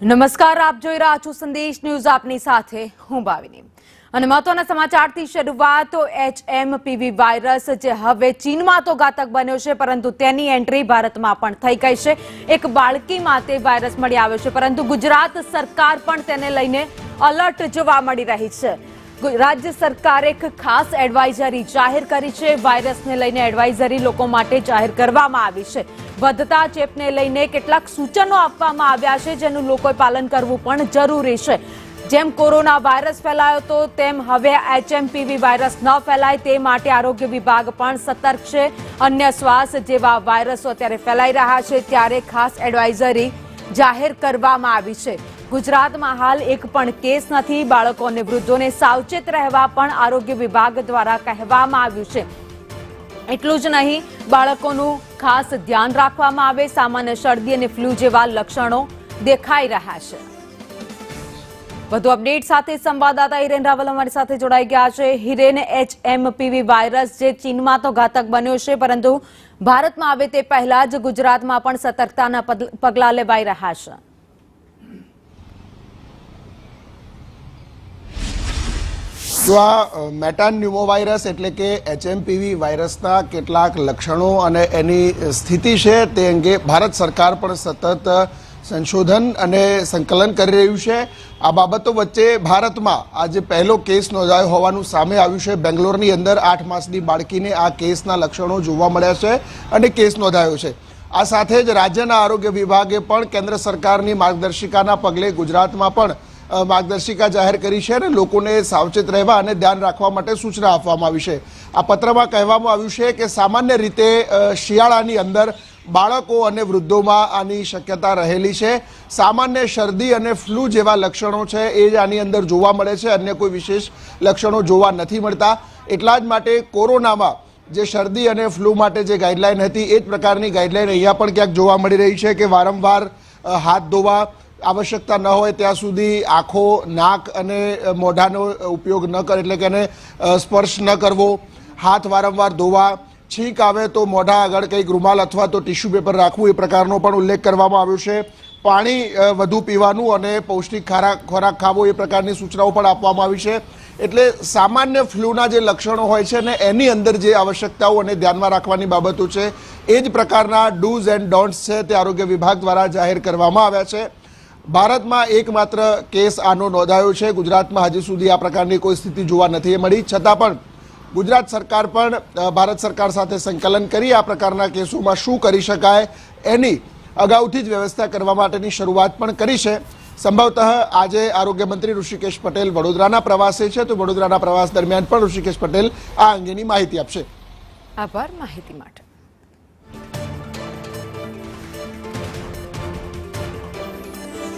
નમસ્કાર, આપ જોઈ રહ્યા છો સંદેશ ન્યૂઝ. આપની સાથે હું ભાવિની અને મહત્વના સમાચારથી શરૂઆત. તો HMPV વાયરસ જે હવે ચીનમાં તો ઘાતક બન્યો છે, પરંતુ તેની એન્ટ્રી ભારતમાં પણ થઈ ગઈ છે. એક બાળકીમાં તે વાયરસ મળી આવ્યો છે, પરંતુ ગુજરાત સરકાર પણ તેને લઈને અલર્ટ જોવા મળી રહી છે. રાજ્ય સરકારે એક ખાસ એડવાઇઝરી જાહેર કરી છે. વાયરસને લઈને એડવાઇઝરી લોકો માટે જાહેર કરવામાં આવી છે. વધતા ચેપને લઈને કેટલાક સૂચનો આપવામાં આવ્યા છે, જેનું લોકોએ પાલન કરવું પણ જરૂરી છે. જેમ કોરોના વાયરસ ફેલાયો તો તેમ હવે HMPV વાયરસ ન ફેલાય તે માટે આરોગ્ય વિભાગ પણ સતર્ક છે. અન્ય શ્વાસ જેવા વાયરસો અત્યારે ફેલાઈ રહ્યા છે, ત્યારે ખાસ એડવાઇઝરી જાહેર કરવામાં આવી છે. ગુજરાતમાં હાલ એક પણ કેસ નથી. બાળકો અને વૃદ્ધોને સાવચેત રહેવા પણ આરોગ્ય વિભાગ દ્વારા કહેવામાં આવ્યું છે. એટલું જ નહીં, બાળકોનું ખાસ ધ્યાન રાખવામાં આવે. સામાન્ય શરદી અને ફ્લૂ જેવા લક્ષણો દેખાઈ રહ્યા છે. વધુ અપડેટ સાથે સંવાદદાતા હિરેન રાવલ અમારી સાથે જોડાઈ ગયા છે. હિરેન, HMPV વાયરસ જે ચીનમાં તો ઘાતક બન્યો છે, પરંતુ ભારતમાં આવે તે પહેલા જ ગુજરાતમાં પણ સતર્કતાના પગલાં લેવાઈ રહ્યા છે. તો આ મેટાન્યુમોવાયરસ એટલે કે HMPV વાયરસના કેટલાક લક્ષણો અને એની સ્થિતિ છે તે અંગે ભારત સરકાર પણ સતત સંશોધન અને સંકલન કરી રહ્યું છે. આ બાબતો વચ્ચે ભારતમાં આજે પહેલો કેસ નોંધાયો હોવાનું સામે આવ્યું છે. બેંગ્લોરની અંદર 8 માસની બાળકીને આ કેસના લક્ષણો જોવા મળ્યા છે અને કેસ નોંધાયો છે. આ સાથે જ રાજ્યના આરોગ્ય વિભાગે પણ કેન્દ્ર સરકારની માર્ગદર્શિકાના પગલે ગુજરાતમાં પણ માર્ગદર્શિકા જાહેર કરી છે અને લોકોને સાવચેત રહેવા અને ધ્યાન રાખવા માટે સૂચના આપવામાં આવી છે. આ પત્રમાં કહેવામાં આવ્યું છે કે સામાન્ય રીતે શિયાળાની અંદર બાળકો અને વૃદ્ધોમાં આની શક્યતા રહેલી છે. સામાન્ય શરદી અને ફ્લૂ જેવા લક્ષણો છે એ જ આની અંદર જોવા મળે છે. અન્ય કોઈ વિશેષ લક્ષણો જોવા નથી મળતા. એટલા જ માટે કોરોનામાં જે શરદી અને ફ્લૂ માટે જે ગાઈડલાઈન હતી એ જ પ્રકારની ગાઈડલાઈન અહીંયા પણ ક્યાંક જોવા મળી રહી છે કે વારંવાર હાથ ધોવા, આવશ્યકતા ન હોય ત્યાં સુધી આંખો, નાક અને મોઢાનો ઉપયોગ ન કરે, એટલે કે એને સ્પર્શ ન કરવો, હાથ વારંવાર ધોવા, છીંક આવે તો મોઢા આગળ કંઈક રૂમાલ અથવા તો ટિશ્યુ પેપર રાખવું, એ પ્રકારનો પણ ઉલ્લેખ કરવામાં આવ્યો છે. પાણી વધુ પીવાનું અને પૌષ્ટિક ખોરાક ખાવો એ પ્રકારની સૂચનાઓ પણ આપવામાં આવી છે. એટલે સામાન્ય ફ્લૂના જે લક્ષણો હોય છે ને એની અંદર જે આવશ્યકતાઓ અને ધ્યાનમાં રાખવાની બાબતો છે એ જ પ્રકારના ડૂઝ એન્ડ ડોન્ટ્સ છે તે આરોગ્ય વિભાગ દ્વારા જાહેર કરવામાં આવ્યા છે. ભારતમાં એકમાત્ર કેસ આનો નોંધાયો છે. ગુજરાતમાં હજી સુધી આ પ્રકારની કોઈ સ્થિતિ જોવા નથી મળી. છતાં પણ ગુજરાત સરકાર પણ ભારત સરકાર સાથે સંકલન કરી આ પ્રકારના કેસોમાં શું કરી શકાય એની અગાઉથી જ વ્યવસ્થા કરવા માટેની શરૂઆત પણ કરી છે. સંભવતઃ આજે આરોગ્ય મંત્રી ઋષિકેશ પટેલ વડોદરાના પ્રવાસે છે, તો વડોદરાના પ્રવાસ દરમિયાન પણ ઋષિકેશ પટેલ આ અંગેની માહિતી આપશે. આભાર માહિતી માટે.